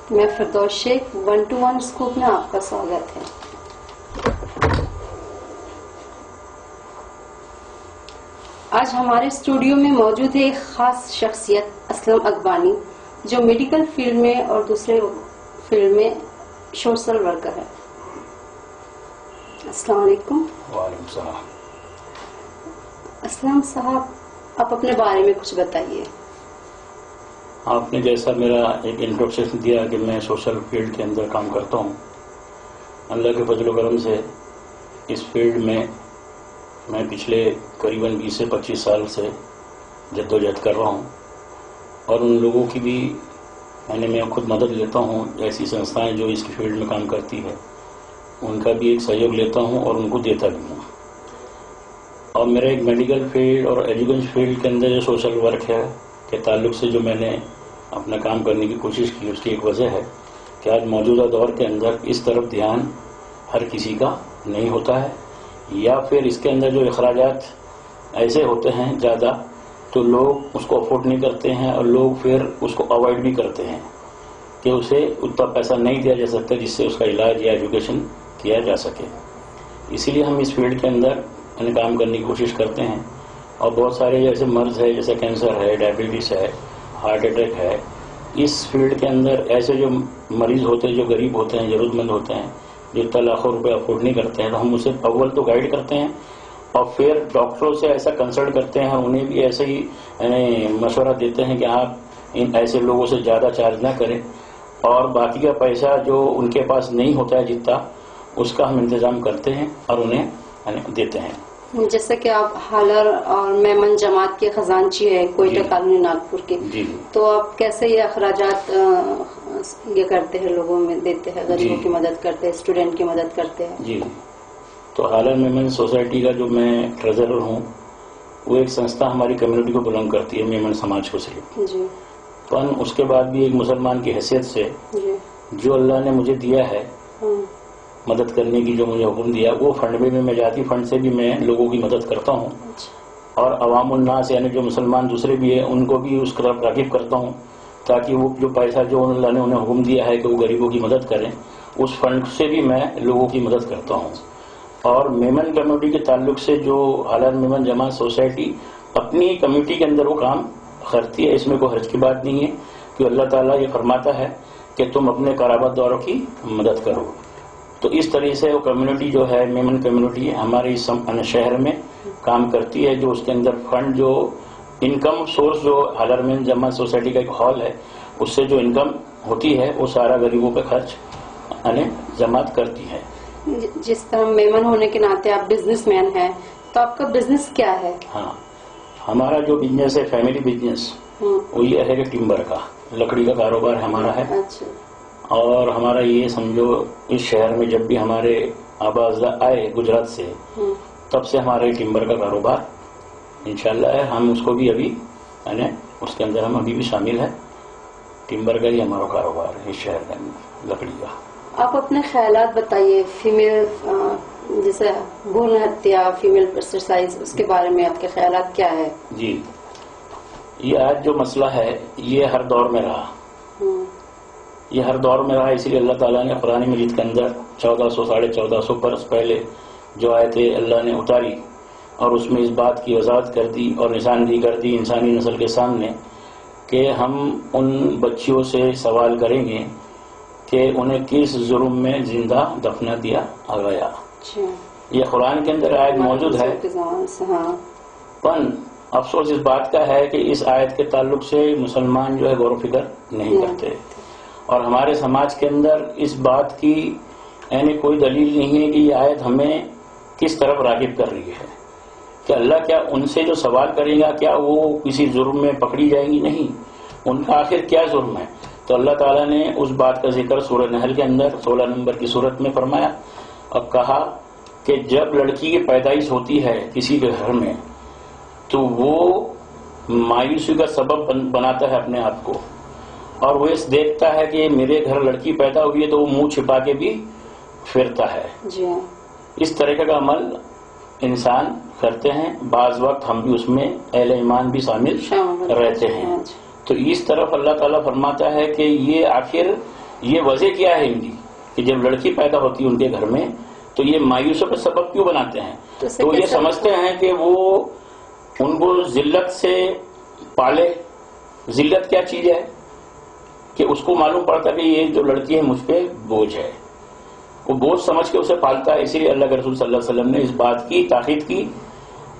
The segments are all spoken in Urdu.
میں فردوس شیخ 1-to-1 اسکوپ میں آپ کا سواگت ہے۔ آج ہمارے اسٹوڈیو میں موجود ہے ایک خاص شخصیت اسلم اقبانی، جو میڈیکل فیلڈ میں اور دوسرے فیلڈ میں سوشل ورکر ہے۔ السلام علیکم۔ وعلیکم السلام۔ اسلم صاحب، آپ اپنے بارے میں کچھ بتائیے۔ آپ نے جیسا میرا ایک انٹروڈکشن دیا کہ میں سوشل فیلڈ کے اندر کام کرتا ہوں، اللہ کے فضل و کرم سے اس فیلڈ میں پچھلے قریباً 20 سے 25 سال سے جدوجہد کر رہا ہوں، اور ان لوگوں کی بھی میں خود مدد لیتا ہوں۔ ایسی سنستھائیں جو اس فیلڈ میں کام کرتی ہے ان کا بھی ایک سہیوگ لیتا ہوں اور ان کو دیتا بھی ہوں۔ اور میرا ایک میڈیکل فیلڈ اور ایجوکیشن فیلڈ کے اندر جو سوشل ورک ہے کے تعلق سے جو میں نے اپنا کام کرنے کی کوشش کی، اس کی ایک وجہ ہے کہ آج موجودہ دور کے اندر اس طرف دھیان ہر کسی کا نہیں ہوتا ہے، یا پھر اس کے اندر جو اخراجات ایسے ہوتے ہیں زیادہ تو لوگ اس کو افورڈ نہیں کرتے ہیں، اور لوگ پھر اس کو اوائڈ بھی کرتے ہیں کہ اسے اتنا پیسہ نہیں دیا جا سکتا جس سے اس کا علاج یا ایجوکیشن کیا جا سکے۔ اسی لیے ہم اس فیلڈ کے اندر کام کرنے کی کوشش کرتے ہیں، اور بہت سارے جیسے مرض ہے، جیسے کینسر ہے، ڈائبٹیز ہے، ہارٹ اٹیک ہے، اس فیلڈ کے اندر ایسے جو مریض ہوتے ہیں جو غریب ہوتے ہیں، ضرورت مند ہوتے ہیں، جو اتنا لاکھوں روپے افورڈ نہیں کرتے ہیں، تو ہم اسے اول تو گائیڈ کرتے ہیں، اور پھر ڈاکٹروں سے ایسا کنسلٹ کرتے ہیں، انہیں بھی ایسے ہی مشورہ دیتے ہیں کہ آپ ان ایسے لوگوں سے زیادہ چارج نہ کریں، اور باقی کا پیسہ جو ان کے پاس نہیں ہوتا ہے جتنا، اس کا ہم انتظام کرتے ہیں اور انہیں دیتے ہیں۔ جیسے کہ آپ حالر اور میمن جماعت کے خزانچی ہے کوئٹہ کالونی ناگپور کے، تو آپ کیسے یہ اخراجات یہ کرتے ہیں، لوگوں میں دیتے ہیں، غریبوں کی مدد کرتے ہیں، اسٹوڈنٹ کی مدد کرتے ہیں؟ جی، تو حالر میمن سوسائٹی کا جو میں ٹریزرر ہوں، وہ ایک سنستھا ہماری کمیونٹی کو بلانگ کرتی ہے، میمن سماج کو صرف جی، تو اس کے بعد بھی ایک مسلمان کی حیثیت سے جو اللہ نے مجھے دیا ہے مدد کرنے کی، جو مجھے حکم دیا، وہ فنڈ میں ذاتی فنڈ سے بھی میں لوگوں کی مدد کرتا ہوں، اور عوام الناس یعنی جو مسلمان دوسرے بھی ہیں ان کو بھی اس طرف راغب کرتا ہوں، تاکہ وہ جو پیسہ جو اللہ نے انہیں حکم دیا ہے کہ وہ غریبوں کی مدد کریں، اس فنڈ سے بھی میں لوگوں کی مدد کرتا ہوں۔ اور میمن کمیونٹی کے تعلق سے جو حالر میمن جماعت سوسائٹی اپنی کمیونٹی کے اندر وہ کام کرتی ہے، اس میں کوئی حرج کی بات نہیں ہے، کہ اللہ تعالیٰ یہ فرماتا ہے کہ تم اپنے قرابت داروں کی مدد کرو۔ تو اس طرح سے وہ کمیونٹی جو ہے میمن کمیونٹی ہمارے اس شہر میں کام کرتی ہے، جو اس کے اندر فنڈ جو انکم سورس جو حالر میمن جماعت سوسائٹی کا ایک ہال ہے، اس سے جو انکم ہوتی ہے وہ سارا غریبوں پہ خرچ جماعت کرتی ہے۔ جس طرح میمن ہونے کے ناطے آپ بزنس مین ہیں، تو آپ کا بزنس کیا ہے؟ ہاں، ہمارا جو بزنس ہے فیملی بزنس، وہ یہ ہے کہ ٹمبر کا، لکڑی کا کاروبار ہمارا ہے۔ اور ہمارا یہ سمجھو اس شہر میں جب بھی ہمارے آبا اجداد آئے گجرات سے، تب سے ہمارے ٹمبر کا کاروبار انشاءاللہ ہے۔ ہم اس کو بھی ابھی اس کے اندر ہم ابھی بھی شامل ہیں، ٹمبر کا ہی ہمارا کاروبار ہے اس شہر کے اندر، لکڑی کا۔ آپ اپنے خیالات بتائیے، فیمیل جیسے بھرون ہتیا، فیمیل پیسٹیسائڈ، اس کے بارے میں آپ کے خیالات کیا ہے؟ جی، یہ آج جو مسئلہ ہے یہ ہر دور میں رہا، یہ ہر دور میں رہا، اسی لیے اللہ تعالیٰ نے قرآن مجید کے اندر 1400 برس پہلے جو آیتیں اللہ نے اتاری، اور اس میں اس بات کی وضاحت کر دی اور نشاندہی کر دی انسانی نسل کے سامنے کہ ہم ان بچیوں سے سوال کریں گے کہ انہیں کس جرم میں زندہ دفنا دیا گیا۔ یہ قرآن کے اندر آیت موجود ہے، پن افسوس اس بات کا ہے کہ اس آیت کے تعلق سے مسلمان جو ہے غور و فکر نہیں کرتے، اور ہمارے سماج کے اندر اس بات کی کوئی دلیل نہیں ہے کہ یہ آیت ہمیں کس طرف راغب کر رہی ہے، کہ اللہ کیا ان سے جو سوال کرے گا کیا وہ کسی جرم میں پکڑی جائیں گی؟ نہیں، ان کا آخر کیا جرم ہے؟ تو اللہ تعالیٰ نے اس بات کا ذکر سورہ نحل کے اندر 16 نمبر کی صورت میں فرمایا، اور کہا کہ جب لڑکی کی پیدائش ہوتی ہے کسی کے گھر میں تو وہ مایوسی کا سبب بناتا ہے اپنے آپ کو، اور وہ اس دیکھتا ہے کہ میرے گھر لڑکی پیدا ہوئی ہے، تو وہ منہ چھپا کے بھی پھرتا ہے۔ اس طریقے کا عمل انسان کرتے ہیں، بعض وقت ہم بھی اس میں اہل ایمان بھی شامل رہتے ہیں۔ تو اس طرف اللہ تعالیٰ فرماتا ہے کہ یہ آخر یہ وجہ کیا ہے ان کی کہ جب لڑکی پیدا ہوتی ہے ان کے گھر میں تو یہ مایوسوں کا سبب کیوں بناتے ہیں؟ تو یہ سمجھتے ہیں کہ وہ ان کو ذلت سے پالے. ذلت کیا چیز ہے کہ اس کو معلوم پڑتا کہ یہ جو لڑکی ہے مجھ پہ بوجھ ہے، وہ بوجھ سمجھ کے اسے پالتا ہے. اسی لیے اللہ کے رسول صلی اللہ علیہ وسلم نے اس بات کی تاکید کی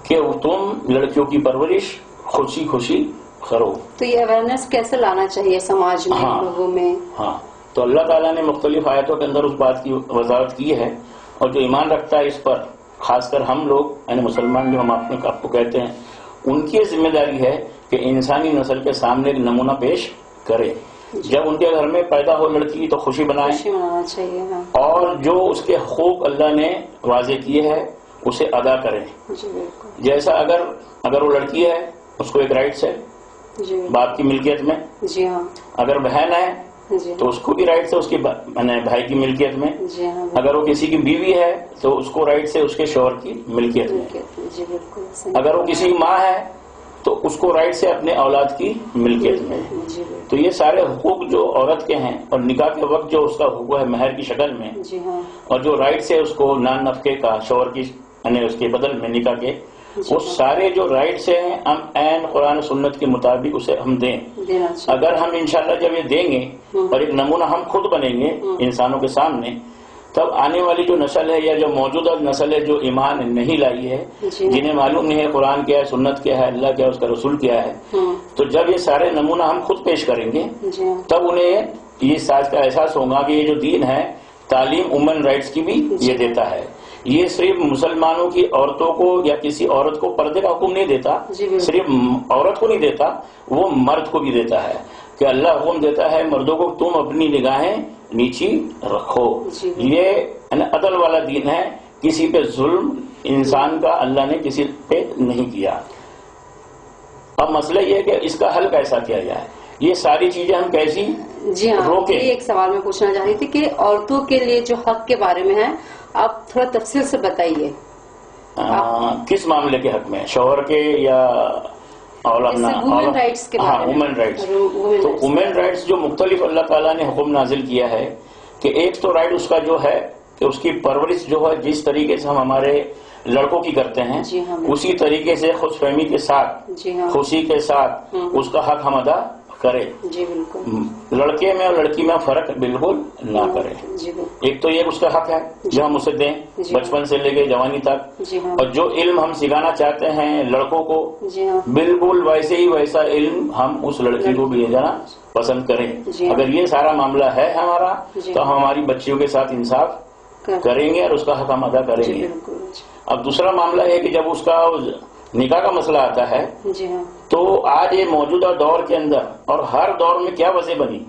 کہ تم لڑکیوں کی پرورش خوشی خوشی کرو. تو یہ اویئرنیس کیسے لانا چاہیے سماج میں، لوگوں میں؟ ہاں، تو اللہ تعالیٰ نے مختلف آیتوں کے اندر اس بات کی وضاحت کی ہے، اور جو ایمان رکھتا ہے اس پر، خاص کر ہم لوگ یعنی مسلمان جو ہم آپ کو کہتے ہیں، ان کی ذمہ داری ہے کہ انسانی نسل کے سامنے ایک نمونہ پیش کرے. جب ان کے گھر میں پیدا ہو لڑکی تو خوشی منانا چاہیے، اور جو اس کے حقوق اللہ نے واضح کیے ہیں اسے ادا کریں. جیسا اگر وہ لڑکی ہے اس کو ایک رائٹس ہے باپ کی ملکیت میں، اگر بہن ہے تو اس کو بھی رائٹس ہے اس کی بھائی کی ملکیت میں، اگر وہ کسی کی بیوی ہے تو اس کو رائٹس ہے اس کے شوہر کی ملکیت میں، اگر وہ کسی کی ماں ہے تو اس کو رائٹس ہے اپنے اولاد کی ملکیت میں. تو یہ سارے حقوق جو عورت کے ہیں، اور نکاح کے وقت جو اس کا حقوق ہے مہر کی شکل میں، اور جو رائٹس ہے اس کو نان نفقے کا شوہر کی یعنی اس کے بدل میں نکاح کے، وہ سارے جو رائٹس ہیں ہم عین قرآن و سنت کے مطابق اسے ہم دیں. اگر ہم انشاءاللہ جب یہ دیں گے اور ایک نمونہ ہم خود بنیں گے انسانوں کے سامنے، تب آنے والی جو نسل ہے یا جو موجودہ نسل ہے جو ایمان نہیں لائی ہے، جنہیں معلوم نہیں ہے قرآن کیا ہے، سنت کیا ہے، اللہ کیا ہے، اس کا رسول کیا ہے، تو جب یہ سارے نمونہ ہم خود پیش کریں گے تب انہیں یہ ساتھ کا احساس ہوگا کہ یہ جو دین ہے تعلیم وومن رائٹس کی بھی یہ دیتا ہے. یہ صرف مسلمانوں کی عورتوں کو یا کسی عورت کو پردے کا حکم نہیں دیتا، صرف عورت کو نہیں دیتا، وہ مرد کو بھی دیتا ہے کہ اللہ حکم دیتا ہے مردوں کو تم اپنی نگاہیں نیچی رکھو. یہ عدل والا دین ہے، کسی پہ ظلم انسان کا اللہ نے کسی پہ نہیں کیا. اب مسئلہ یہ ہے کہ اس کا حل کیسا کیا جائے، یہ ساری چیزیں ہم کیسی روکیں. ایک سوال میں پوچھنا چاہ رہی تھی کہ عورتوں کے لیے جو حق کے بارے میں ہے آپ تھوڑا تفصیل سے بتائیے. کس معاملے کے حق میں، شوہر کے یا وومن رائٹس کے بارے میں؟ Women rights. تو وومن رائٹس جو مختلف اللہ تعالیٰ نے حکم نازل کیا ہے کہ ایک تو رائٹ اس کا جو ہے کہ اس کی پرورش جو ہے جس طریقے سے ہم ہمارے لڑکوں کی کرتے ہیں اسی طریقے سے خوش فہمی کے ساتھ خوشی کے ساتھ اس کا حق ہم ادا کرے. لڑکے میں اور لڑکی میں فرق بالکل نہ کرے. ایک تو یہ اس کا حق ہے جو ہم اسے دیں بچپن سے لے کے جوانی تک، اور جو علم ہم سکھانا چاہتے ہیں لڑکوں کو بالکل ویسے ہی ویسا علم ہم اس لڑکی کو بھی لے جانا پسند کریں. اگر یہ سارا معاملہ ہے ہمارا تو ہم ہماری بچیوں کے ساتھ انصاف کریں گے اور اس کا حق ہم ادا کریں گے. اب دوسرا معاملہ ہے کہ جب اس کا نکاح کا مسئلہ آتا ہے تو آج یہ موجودہ دور کے اندر اور ہر دور میں کیا وجہ بنی،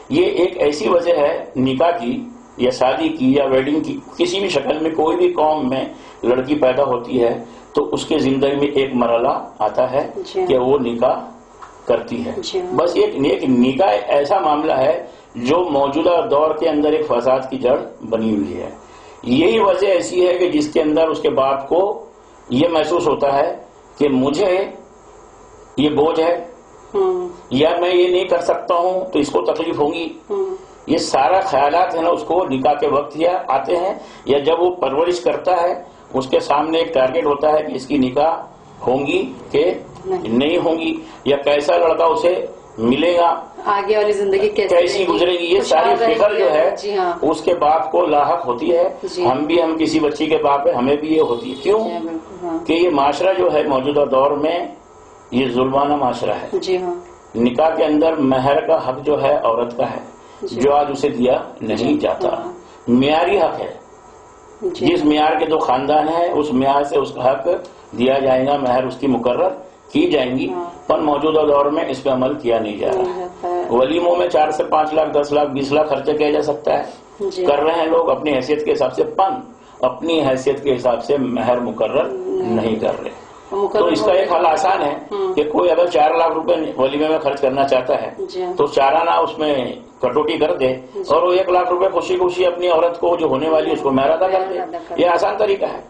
یہ ایک ایسی وجہ ہے نکاح کی یا شادی کی یا ویڈنگ کی، کسی بھی شکل میں کوئی بھی قوم میں لڑکی پیدا ہوتی ہے تو اس کے زندگی میں ایک مرحلہ آتا ہے کہ وہ نکاح کرتی ہے. بس ایک نکاح ایسا معاملہ ہے جو موجودہ دور کے اندر ایک فساد کی جڑ بنی ہوئی ہے. یہی وجہ ایسی ہے کہ جس کے اندر اس کے باپ کو یہ محسوس ہوتا ہے کہ مجھے یہ بوجھ ہے یا میں یہ نہیں کر سکتا ہوں تو اس کو تکلیف ہوگی. یہ سارا خیالات ہے نا اس کو نکاح کے وقت یا آتے ہیں یا جب وہ پرورش کرتا ہے اس کے سامنے ایک ٹارگٹ ہوتا ہے کہ اس کی نکاح ہوں گی کہ نہیں ہوں گی، یا کیسا لڑکا اسے ملے گا، آگے والی زندگی کیسی گزرے گی. یہ ساری فکر جو ہے اس کے باپ کو لاحق ہوتی ہے. ہم کسی بچی کے باپ ہے ہمیں بھی یہ ہوتی ہے. کیوں کہ یہ معاشرہ جو ہے موجودہ دور میں یہ ظلمانہ معاشرہ ہے. نکاح کے اندر مہر کا حق جو ہے عورت کا ہے جو آج اسے دیا نہیں جاتا. معیاری حق ہے، جس معیار کے دو خاندان ہیں اس معیار سے اس کا حق دیا جائے گا، مہر اس کی مقرر کی جائیں گی، پر موجودہ دور میں اس پہ عمل کیا نہیں جا رہا. ولیموں میں 4 سے 5 لاکھ 10 لاکھ 20 لاکھ خرچہ کیا جا سکتا ہے، کر رہے ہیں لوگ اپنی حیثیت کے حساب سے، اپنی حیثیت کے حساب سے مہر مقرر نہیں کر رہے. تو اس کا ایک حل آسان ہے کہ کوئی اگر 4 لاکھ روپے ولیمے میں خرچ کرنا چاہتا ہے تو چارانہ اس میں کٹوٹی کر دے اور وہ 1 لاکھ روپے خوشی خوشی اپنی عورت کو جو ہونے والی اس کو مہر ادا کر دے. یہ آسان طریقہ ہے،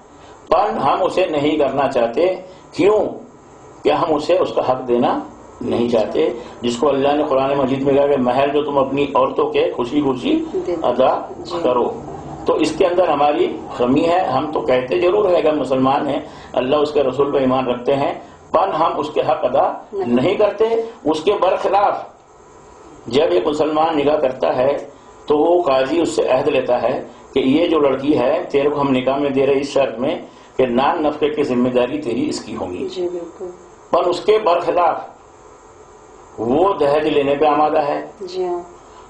پر ہم اسے نہیں کرنا چاہتے. کیوں کہ ہم اسے اس کا حق دینا نہیں چاہتے، جس کو اللہ نے قرآن مجید میں کہا کہ مہر جو تم اپنی عورتوں کے خوشی خوشی ادا کرو. تو اس کے اندر ہماری کمی ہے. ہم تو کہتے ضرور ہے کہ مسلمان ہیں، اللہ اس کے رسول پہ ایمان رکھتے ہیں، پر ہم اس کے حق ادا نہیں کرتے. اس کے برخلاف جب ایک مسلمان نکاح کرتا ہے تو وہ قاضی اس سے عہد لیتا ہے کہ یہ جو لڑکی ہے تیرے کو ہم نکاح میں دے رہے اس شرط میں کہ نان نفقے کی ذمہ داری تیری اس کی ہوگی. پر اس کے برخلاف وہ دہیج لینے پہ آمادہ ہے،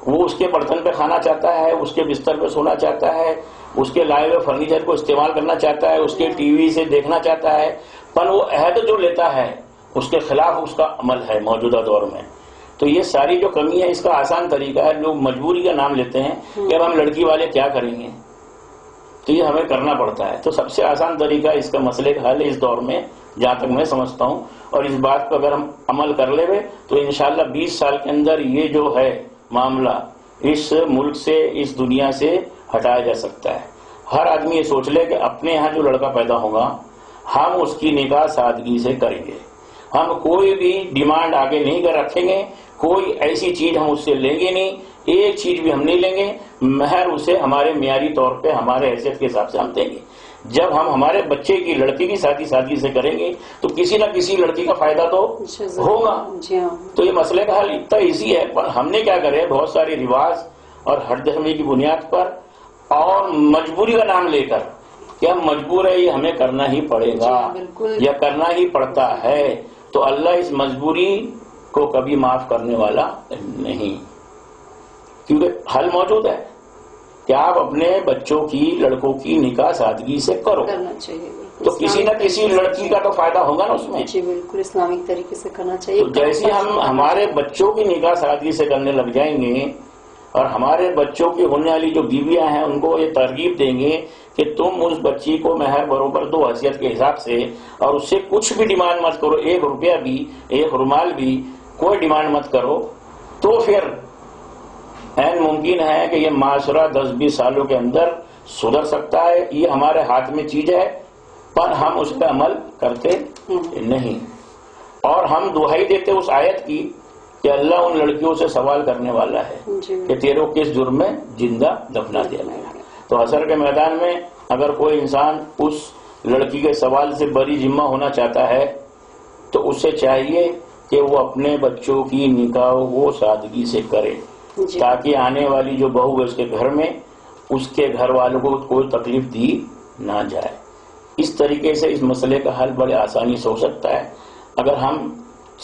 وہ اس کے برتن پہ کھانا چاہتا ہے، اس کے بستر پہ سونا چاہتا ہے، اس کے لائے ہوئے فرنیچر کو استعمال کرنا چاہتا ہے، اس کے ٹی وی سے دیکھنا چاہتا ہے، پر وہ عہد جو لیتا ہے اس کے خلاف اس کا عمل ہے موجودہ دور میں. تو یہ ساری جو کمی ہے اس کا آسان طریقہ ہے. لوگ مجبوری کا نام لیتے ہیں کہ اب ہم لڑکی والے کیا کریں گے، تو یہ ہمیں کرنا پڑتا ہے. تو سب سے آسان طریقہ اس کا مسئلے کا حل ہے اس دور میں، جہاں تک میں سمجھتا ہوں. اور اس بات پر اگر ہم عمل کر لے تو انشاءاللہ 20 سال کے اندر یہ جو ہے معاملہ اس ملک سے، اس دنیا سے ہٹایا جا سکتا ہے. ہر آدمی یہ سوچ لے کہ اپنے یہاں جو لڑکا پیدا ہوگا ہم اس کی نکاح سادگی سے کریں گے. ہم کوئی بھی ڈیمانڈ آگے نہیں کر رکھیں گے، کوئی ایسی چیز ہم اس سے لیں گے نہیں، ایک چیز بھی ہم نہیں لیں گے. مہر اسے ہمارے معیاری طور پہ ہمارے حیثیت کے حساب سے ہم دیں گے. جب ہم ہمارے بچے کی لڑکی کی شادی سادگی سے کریں گے تو کسی نہ کسی لڑکی کا فائدہ تو ہوگا. تو یہ مسئلے کا حل اتنا ایزی ہے. پر ہم نے کیا کرے، بہت سارے رواج اور ہٹ دھرمی کی بنیاد پر اور مجبوری کا نام لے کر کہ ہم مجبور ہے، یہ ہمیں کرنا ہی پڑے گا یا کرنا ہی پڑتا ہے، تو اللہ اس مجبوری کو کبھی معاف کرنے والا نہیں. کیونکہ حل موجود ہے کہ آپ اپنے بچوں کی، لڑکوں کی نکاح سادگی سے کرو، تو کسی نہ کسی لڑکی کا تو فائدہ ہوگا نا اس میں. جی بالکل، اسلامک طریقے سے کرنا چاہیے. تو جیسے ہم ہمارے بچوں کی نکاح سادگی سے کرنے لگ جائیں گے اور ہمارے بچوں کی ہونے والی جو بیویاں ہیں ان کو یہ ترغیب دیں گے کہ تم اس بچی کو مہر بروبر دو حیثیت کے حساب سے، اور اس سے کچھ بھی ڈیمانڈ مت کرو، 1 روپیہ بھی، 1 رومال بھی، کوئی ڈیمانڈ مت کرو، تو پھر این ممکن ہے کہ یہ معاشرہ 10-20 سالوں کے اندر سدھر سکتا ہے. یہ ہمارے ہاتھ میں چیز ہے، پر ہم اس پہ عمل کرتے نہیں. اور ہم دہائی دیتے اس آیت کی کہ اللہ ان لڑکیوں سے سوال کرنے والا ہے کہ تیرے کس جرم میں زندہ دفنا دیا گیا. تو حشر کے میدان میں اگر کوئی انسان اس لڑکی کے سوال سے بری ذمہ ہونا چاہتا ہے تو اس سے چاہیے کہ وہ اپنے بچوں کی نکاح وہ سادگی سے کرے، تاکہ آنے والی جو بہو ہے اس کے گھر میں اس کے گھر والوں کو کوئی تکلیف دی نہ جائے. اس طریقے سے اس مسئلے کا حل بڑے آسانی سے ہو سکتا ہے اگر ہم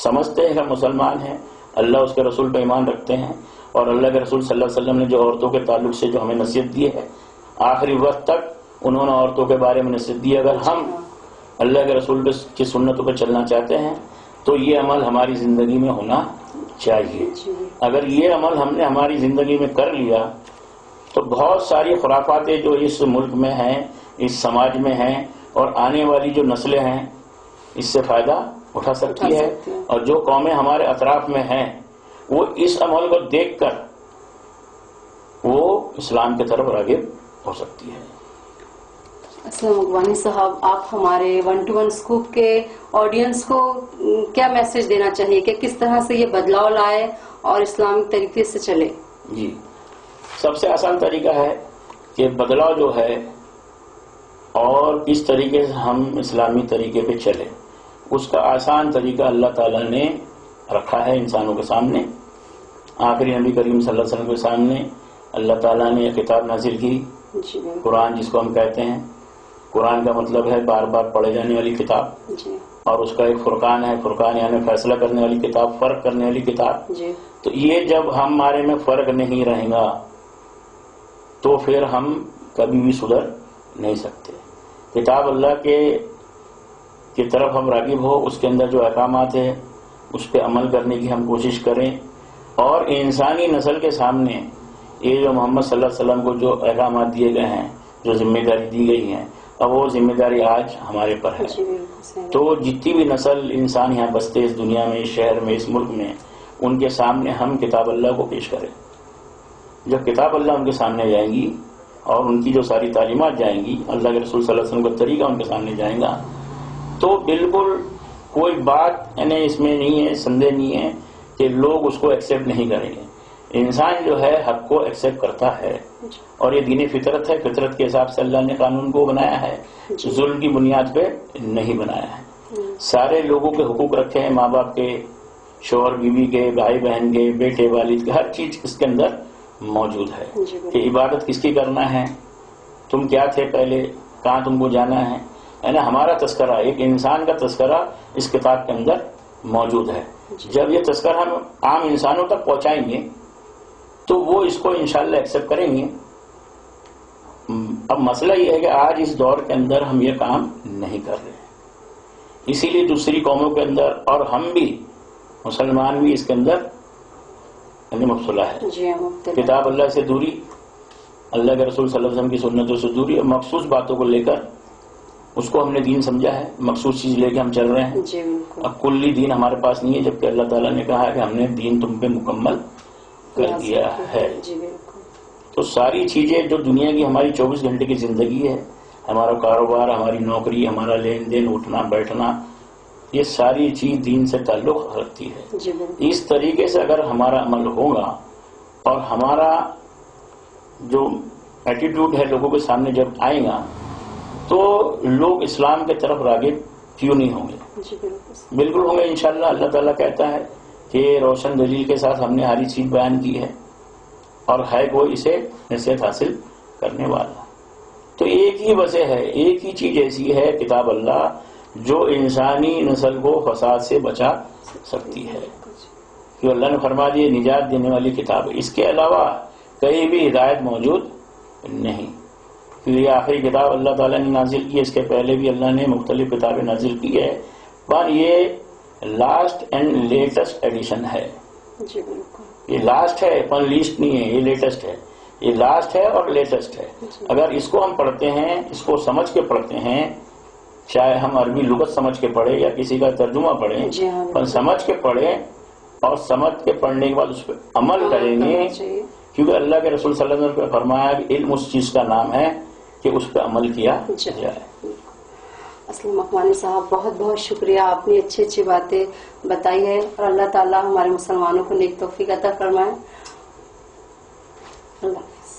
سمجھتے ہیں کہ مسلمان ہیں، اللہ اس کے رسول پہ ایمان رکھتے ہیں، اور اللہ کے رسول صلی اللہ علیہ وسلم نے جو عورتوں کے تعلق سے جو ہمیں نصیحت دی ہے آخری وقت تک انہوں نے عورتوں کے بارے میں نصیحت دی. اگر ہم اللہ کے رسول کی سنتوں پہ چلنا چاہتے ہیں تو یہ عمل ہماری زندگی میں ہونا چاہیے. اگر یہ عمل ہم نے ہماری زندگی میں کر لیا تو بہت ساری خرافاتیں جو اس ملک میں ہیں، اس سماج میں ہیں، اور آنے والی جو نسلیں ہیں اس سے فائدہ اٹھا سکتی ہے. اور جو قومیں ہمارے اطراف میں ہیں وہ اس عمل کو دیکھ کر وہ اسلام کی طرف راغب ہو سکتی ہے. اسلام اقبانی صاحب، آپ ہمارے 1-to-1 اسکوپ کے آڈینس کو کیا میسج دینا چاہیے کہ کس طرح سے یہ بدلاؤ لائے اور اسلامک طریقے سے چلے؟ جی، سب سے آسان طریقہ ہے کہ بدلاؤ جو ہے اور کس طریقے سے ہم اسلامی طریقے پہ چلیں، اس کا آسان طریقہ اللہ تعالیٰ نے رکھا ہے انسانوں کے سامنے. آخری نبی کریم صلی اللہ علیہ وسلم کے سامنے اللہ تعالیٰ نے یہ کتاب نازل کی، قرآن جس کو ہم کہتے ہیں. قرآن کا مطلب ہے بار بار پڑھے جانے والی کتاب، اور اس کا ایک فرقان ہے، فرقان یعنی فیصلہ کرنے والی کتاب، فرق کرنے والی کتاب. تو یہ جب ہمارے میں فرق نہیں رہے گا تو پھر ہم کبھی بھی سدھر نہیں سکتے. کتاب اللہ کی طرف ہم راغب ہو، اس کے اندر جو احکامات ہیں اس پہ عمل کرنے کی ہم کوشش کریں، اور انسانی نسل کے سامنے یہ جو محمد صلی اللہ علیہ وسلم کو جو احکامات دیے گئے ہیں، جو ذمہ داری دی گئی ہیں، اب وہ ذمہ داری آج ہمارے پر ہے. تو جتنی بھی نسل انسان یہاں بستے اس دنیا میں، اس شہر میں، اس ملک میں، ان کے سامنے ہم کتاب اللہ کو پیش کریں. جب کتاب اللہ ان کے سامنے جائیں گی اور ان کی جو ساری تعلیمات جائیں گی، اللہ کے رسول صلی اللہ علیہ وسلم کا طریقہ ان کے سامنے جائے گا، تو بالکل کوئی بات یعنی اس میں نہیں ہے، سندے نہیں ہے کہ لوگ اس کو ایکسیپٹ نہیں کریں گے. انسان جو ہے حق کو ایکسیپٹ کرتا ہے، اور یہ دین فطرت ہے. فطرت کے حساب سے اللہ نے قانون کو بنایا ہے، ظلم کی بنیاد پہ نہیں بنایا ہے. سارے لوگوں کے حقوق رکھے ہیں، ماں باپ کے، شوہر بیوی کے، بھائی بہن کے، بیٹے والد کے، ہر چیز اس کے اندر موجود ہے. کہ عبادت کس کی کرنا ہے، تم کیا تھے پہلے، کہاں تم کو جانا ہے. یعنی ہمارا تذکرہ، ایک انسان کا تذکرہ اس کتاب کے اندر موجود ہے. جب یہ تذکرہ ہم عام انسانوں تک پہنچائیں گے تو وہ اس کو انشاءاللہ ایکسپٹ کریں گے. اب مسئلہ یہ ہے کہ آج اس دور کے اندر ہم یہ کام نہیں کر رہے، اسی لیے دوسری قوموں کے اندر اور ہم بھی مسلمان بھی اس کے اندر مبتلا ہے. کتاب اللہ سے دوری، اللہ کے رسول صلی اللہ علیہ وسلم کی سنتوں سے دوری، اور مخصوص باتوں کو لے کر اس کو ہم نے دین سمجھا ہے، مخصوص چیز لے کے ہم چل رہے ہیں. اب کلی دین ہمارے پاس نہیں ہے، جبکہ اللہ تعالیٰ نے کہا ہے کہ ہم نے دین تم پہ مکمل کر دیا ہے. تو ساری چیزیں جو دنیا کی ہماری 24 گھنٹے کی زندگی ہے، ہمارا کاروبار، ہماری نوکری، ہمارا لین دین، اٹھنا بیٹھنا، یہ ساری چیز دین سے تعلق رکھتی ہے. اس طریقے سے اگر ہمارا عمل ہوگا اور ہمارا جو ایٹیٹیوڈ ہے لوگوں کے سامنے جب آئے گا تو لوگ اسلام کے طرف راغب کیوں نہیں ہوں گے؟ بالکل ہوں گے انشاءاللہ. اللہ تعالیٰ کہتا ہے کہ روشن دلیل کے ساتھ ہم نے ہری چیز بیان کی ہے، اور ہے کوئی اسے نصیحت حاصل کرنے والا. تو ایک ہی وجہ ہے، ایک ہی چیز ایسی ہے کتاب اللہ جو انسانی نسل کو فساد سے بچا سکتی ہے. کہ اللہ نے فرما دی نجات دینے والی کتاب ہے، اس کے علاوہ کہیں بھی ہدایت موجود نہیں. یہ آخری کتاب اللہ تعالیٰ نے نازل کی ہے، اس کے پہلے بھی اللہ نے مختلف کتابیں نازل کی ہے، پر یہ لاسٹ اینڈ لیٹسٹ ایڈیشن ہے. یہ لاسٹ ہے، پر لیسٹ نہیں ہے، یہ لیٹسٹ ہے. یہ لاسٹ ہے اور لیٹسٹ ہے. اگر اس کو ہم پڑھتے ہیں، اس کو سمجھ کے پڑھتے ہیں، چاہے ہم عربی لغت سمجھ کے پڑھیں یا کسی کا ترجمہ پڑھیں، پر سمجھ کے پڑھیں اور سمجھ کے پڑھنے کے بعد اس پہ عمل کریں گے. کیونکہ اللہ کے رسول صلی اللہ علیہ وسلم نے فرمایا کہ علم اس چیز کا نام ہے کہ اس پہ عمل کیا جائے. اسلم اقوانی صاحب، بہت بہت شکریہ، آپ نے اچھی اچھی باتیں بتائی ہے، اور اللہ تعالیٰ ہمارے مسلمانوں کو نیک توفیق عطا فرمائے. اللہ حافظ.